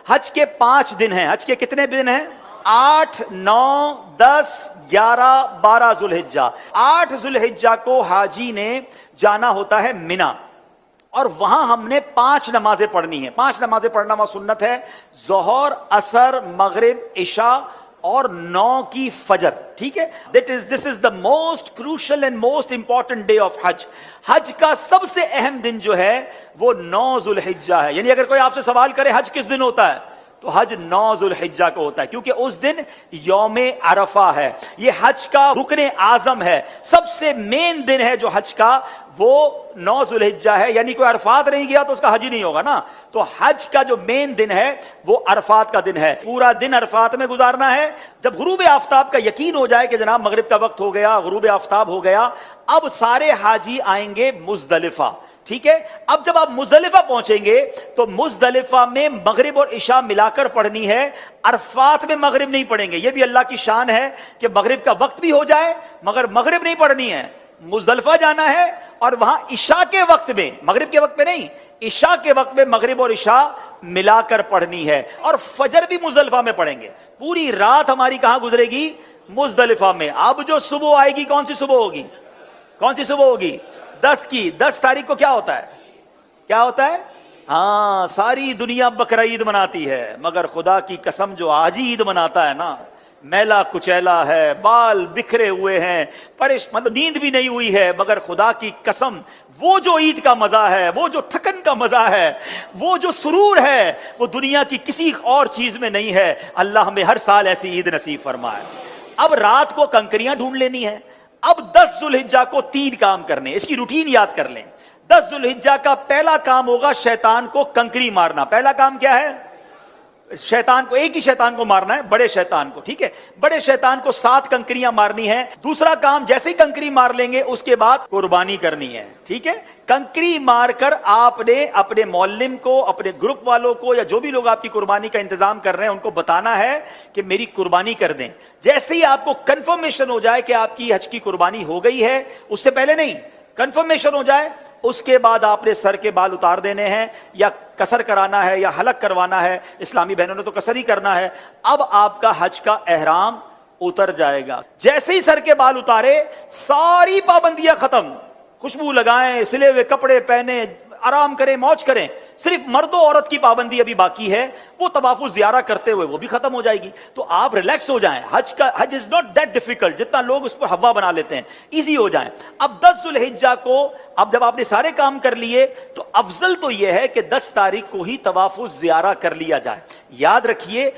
حج کے 5 دن ہیں. حج کے کتنے دن ہیں؟ 8 9 10 11 12 ذوالحجہ. 8 ذوالحجہ کو حاجی نے جانا ہوتا ہے مینا, اور وہاں ہم نے 5 نمازیں پڑھنی ہیں. 5 نمازیں پڑھنا وہاں سنت ہے, ظہر, عصر, مغرب, عشاء اور 9 کی فجر. ٹھیک ہے, this is the most crucial and most important day of Hajj. حج کا سب سے اہم دن جو ہے وہ 9 ذوالحجہ ہے. یعنی اگر کوئی آپ سے سوال کرے حج کس دن ہوتا ہے, تو حج 9 ذوالحجہ کو ہوتا ہے, کیونکہ اس دن یوم عرفہ ہے. یہ حج کا رکن اعظم ہے, سب سے مین دن ہے جو حج کا, وہ 9 ذوالحجہ ہے. یعنی کوئی عرفات نہیں گیا تو اس کا حج ہی نہیں ہوگا نا. تو حج کا جو مین دن ہے وہ عرفات کا دن ہے. پورا دن عرفات میں گزارنا ہے. جب غروب آفتاب کا یقین ہو جائے کہ جناب مغرب کا وقت ہو گیا, غروب آفتاب ہو گیا, اب سارے حاجی آئیں گے مزدلفہ. ٹھیک ہے, اب جب آپ مزدلفہ پہنچیں گے تو مزدلفہ میں مغرب اور عشاء ملا کر پڑھنی ہے. عرفات میں مغرب نہیں پڑھیں گے. یہ بھی اللہ کی شان ہے کہ مغرب کا وقت بھی ہو جائے مگر مغرب نہیں پڑھنی ہے. مزدلفہ جانا ہے اور وہاں عشاء کے وقت میں, مغرب کے وقت میں نہیں, عشاء کے وقت میں مغرب اور عشاء ملا کر پڑھنی ہے. اور فجر بھی مزدلفہ میں پڑھیں گے. پوری رات ہماری کہاں گزرے گی؟ مزدلفہ میں. اب جو صبح آئے گی, کون سی صبح ہوگی؟ کون سی صبح ہوگی؟ 10 کی. 10 تاریخ کو کیا ہوتا ہے؟ کیا ہوتا ہے؟ ہاں, ساری دنیا بقرعید مناتی ہے مگر خدا کی قسم جو آج عید مناتا ہے نا, میلا کچیلا ہے, بال بکھرے ہوئے ہیں, مطلب نیند بھی نہیں ہوئی ہے, مگر خدا کی قسم وہ جو عید کا مزہ ہے, وہ جو تھکن کا مزہ ہے, وہ جو سرور ہے, وہ دنیا کی کسی اور چیز میں نہیں ہے. اللہ ہمیں ہر سال ایسی عید نصیب فرمائے. اب رات کو کنکریاں ڈھونڈ لینی ہے. اب 10 ذوالحجہ کو 3 کام کرنے, اس کی روٹین یاد کر لیں. 10 ذوالحجہ کا پہلا کام ہوگا شیطان کو کنکری مارنا. پہلا کام کیا ہے؟ شیطان کو, ایک ہی شیطان کو مارنا ہے, بڑے شیطان کو. ٹھیک ہے, بڑے شیطان کو 7 کنکریاں مارنی ہیں. دوسرا کام, جیسے ہی کنکری مار لیں گے اس کے بعد قربانی کرنی ہے. ٹھیک ہے, کنکری مار کر آپ نے اپنے معلم کو, اپنے گروپ والوں کو, یا جو بھی لوگ آپ کی قربانی کا انتظام کر رہے ہیں ان کو بتانا ہے کہ میری قربانی کر دیں. جیسے ہی آپ کو کنفرمیشن ہو جائے کہ آپ کی حج کی قربانی ہو گئی ہے, اس سے پہلے نہیں, کنفرمیشن ہو جائے, اس کے بعد آپ نے سر کے بال اتار دینے ہیں, یا قصر کرانا ہے یا حلق کروانا ہے. اسلامی بہنوں نے تو قصر ہی کرنا ہے. اب آپ کا حج کا احرام اتر جائے گا. جیسے ہی سر کے بال اتارے, ساری پابندیاں ختم. خوشبو لگائیں, سلے ہوئے کپڑے پہنے, آرام کریں, موج کریں. صرف مرد و عورت کی پابندی ابھی باقی ہے, وہ طواف زیارہ کرتے ہوئے وہ بھی ختم ہو جائے گی. تو آپ ریلیکس ہو جائیں. حج از ناٹ دیٹ ڈیفیکلٹ جتنا لوگ اس پر ہوا بنا لیتے ہیں. ایزی ہو جائیں. اب 10 ذوالحجہ کو, اب جب آپ نے سارے کام کر لیے تو افضل تو یہ ہے کہ 10 تاریخ کو ہی طواف زیارہ کر لیا جائے. یاد رکھیے